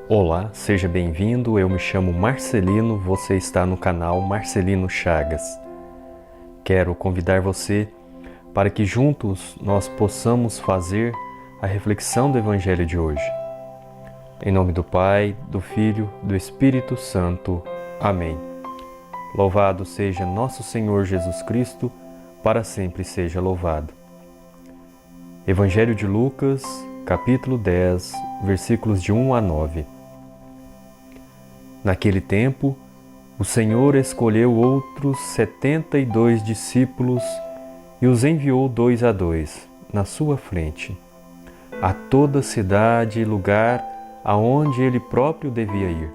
Olá, seja bem-vindo. Eu me chamo Marcelino, você está no canal Marcelino Chagas. Quero convidar você para que juntos nós possamos fazer a reflexão do Evangelho de hoje. Em nome do Pai, do Filho, do Espírito Santo. Amém. Louvado seja nosso Senhor Jesus Cristo, para sempre seja louvado. Evangelho de Lucas, capítulo 10, versículos de 1 a 9. Naquele tempo, o Senhor escolheu outros 72 discípulos e os enviou 2 a 2, na sua frente, a toda cidade e lugar aonde ele próprio devia ir.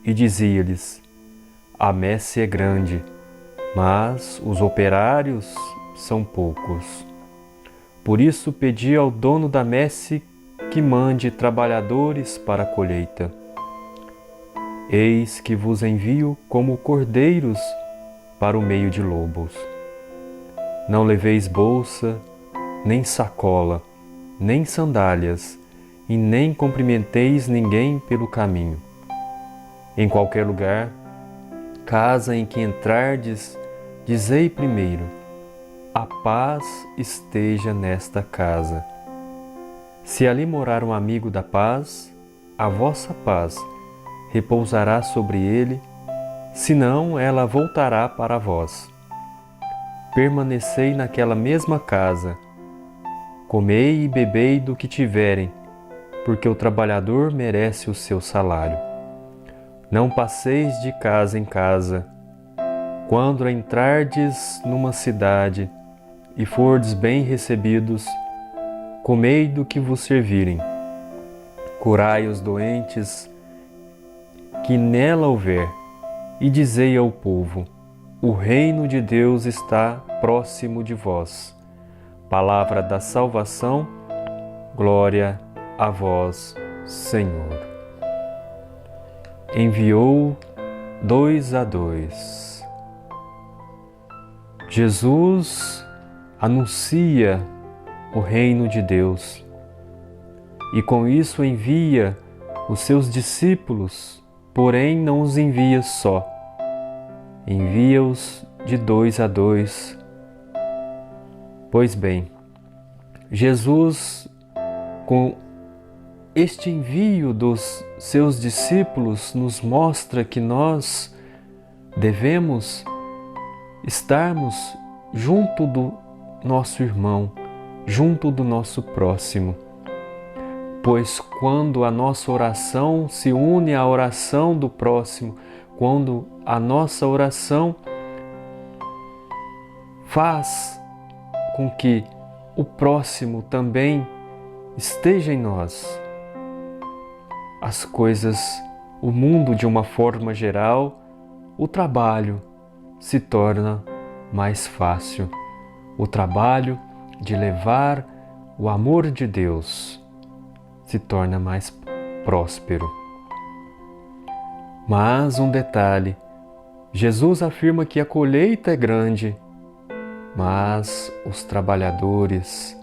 E dizia-lhes: a messe é grande, mas os operários são poucos. Por isso pedi ao dono da messe que mande trabalhadores para a colheita. Eis que vos envio como cordeiros para o meio de lobos. Não leveis bolsa, nem sacola, nem sandálias, e nem cumprimenteis ninguém pelo caminho. Em qualquer lugar, casa em que entrardes, dizei primeiro: a paz esteja nesta casa. Se ali morar um amigo da paz, a vossa paz repousará sobre ele, senão ela voltará para vós. Permanecei naquela mesma casa, comei e bebei do que tiverem, porque o trabalhador merece o seu salário. Não passeis de casa em casa. Quando entrardes numa cidade e fordes bem recebidos, comei do que vos servirem. Curai os doentes que nela houver, e dizei ao povo: o reino de Deus está próximo de vós. Palavra da salvação, glória a vós, Senhor. Enviou 2 a 2. Jesus anuncia o reino de Deus e com isso envia os seus discípulos, porém não os envia só, envia-os de 2 a 2. Pois bem, Jesus, com este envio dos seus discípulos, nos mostra que nós devemos estarmos junto do nosso irmão, junto do nosso próximo. Pois quando a nossa oração se une à oração do próximo, quando a nossa oração faz com que o próximo também esteja em nós, as coisas, o mundo de uma forma geral, o trabalho se torna mais fácil. O trabalho de levar o amor de Deus se torna mais próspero. Mas um detalhe: Jesus afirma que a colheita é grande, mas os trabalhadores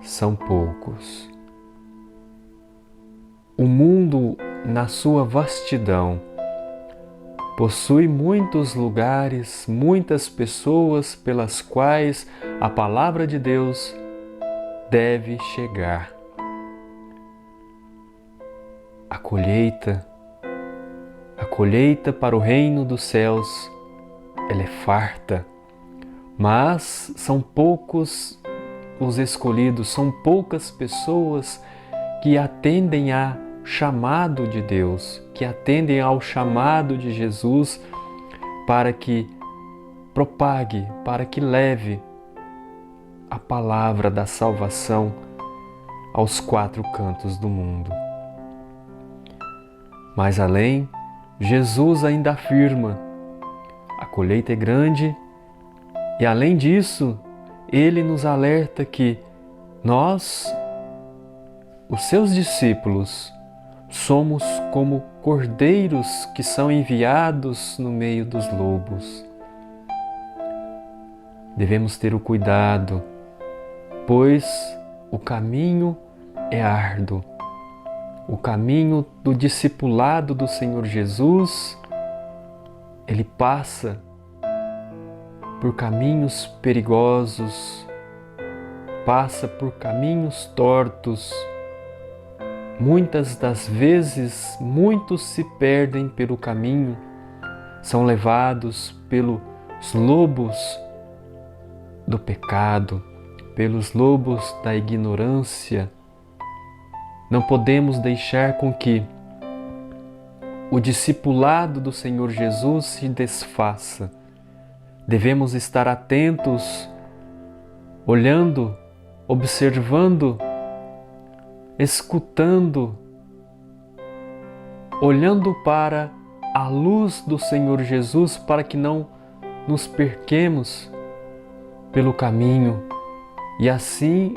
são poucos. O mundo, na sua vastidão, possui muitos lugares, muitas pessoas pelas quais a palavra de Deus deve chegar. A colheita para o reino dos céus, ela é farta, mas são poucos os escolhidos, são poucas pessoas que atendem ao chamado de Deus, que atendem ao chamado de Jesus para que propague, para que leve a palavra da salvação aos 4 cantos do mundo. Mais além, Jesus ainda afirma: a colheita é grande e, além disso, Ele nos alerta que nós, os seus discípulos, somos como cordeiros que são enviados no meio dos lobos. Devemos ter o cuidado, pois o caminho é árduo. O caminho do discipulado do Senhor Jesus, ele passa por caminhos perigosos, passa por caminhos tortos. Muitas das vezes, muitos se perdem pelo caminho, são levados pelos lobos do pecado, pelos lobos da ignorância. Não podemos deixar com que o discipulado do Senhor Jesus se desfaça. Devemos estar atentos, olhando, observando, escutando, olhando para a luz do Senhor Jesus, para que não nos perquemos pelo caminho e assim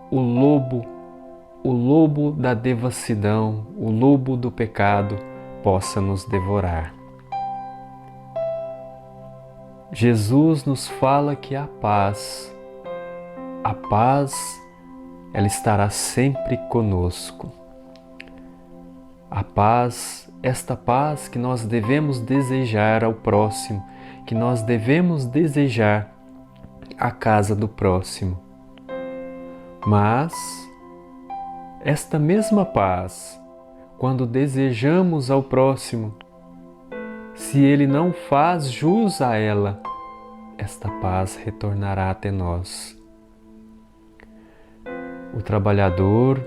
o lobo da devassidão, o lobo do pecado possa nos devorar. Jesus nos fala que a paz, ela estará sempre conosco. A paz, esta paz que nós devemos desejar ao próximo, que nós devemos desejar à casa do próximo. Mas esta mesma paz, quando desejamos ao próximo, se ele não faz jus a ela, esta paz retornará até nós. O trabalhador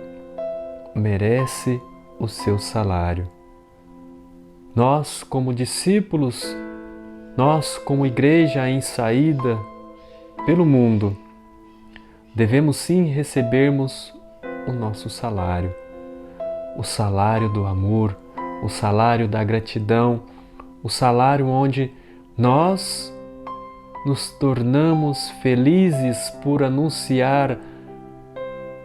merece o seu salário. Nós, como discípulos, nós, como igreja em saída pelo mundo, devemos sim recebermos o nosso salário. O salário do amor, o salário da gratidão, o salário onde nós nos tornamos felizes por anunciar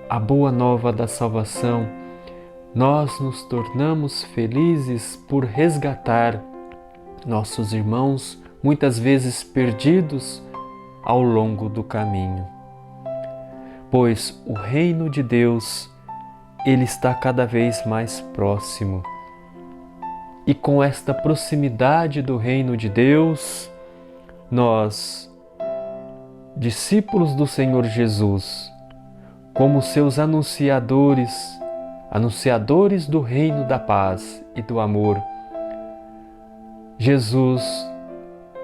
a boa nova da salvação. Nós nos tornamos felizes por resgatar nossos irmãos, muitas vezes perdidos ao longo do caminho. Pois o reino de Deus, ele está cada vez mais próximo. E com esta proximidade do reino de Deus, nós, discípulos do Senhor Jesus, como seus anunciadores do reino da paz e do amor, Jesus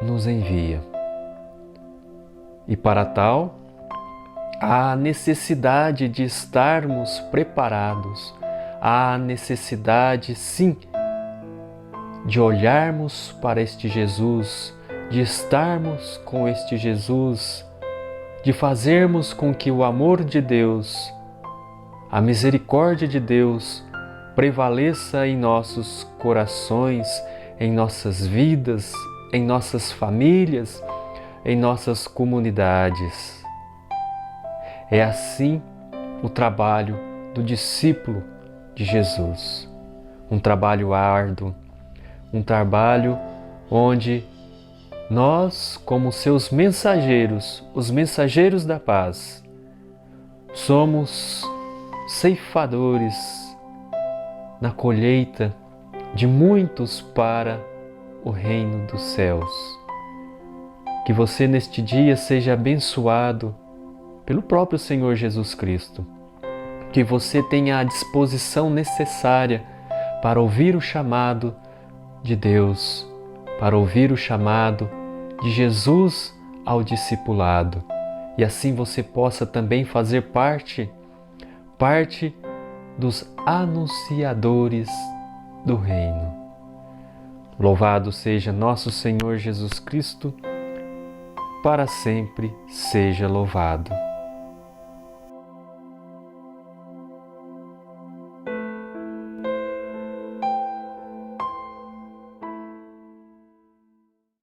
nos envia. E para tal, há necessidade de estarmos preparados, há necessidade, sim, de olharmos para este Jesus, de estarmos com este Jesus, de fazermos com que o amor de Deus, a misericórdia de Deus prevaleça em nossos corações, em nossas vidas, em nossas famílias, em nossas comunidades. É assim o trabalho do discípulo de Jesus. Um trabalho árduo, um trabalho onde nós, como seus mensageiros, os mensageiros da paz, somos ceifadores na colheita de muitos para o reino dos céus. Que você neste dia seja abençoado pelo próprio Senhor Jesus Cristo. Que você tenha a disposição necessária para ouvir o chamado de Deus, para ouvir o chamado de Jesus ao discipulado. E assim você possa também fazer parte dos anunciadores do reino. Louvado seja nosso Senhor Jesus Cristo, para sempre seja louvado.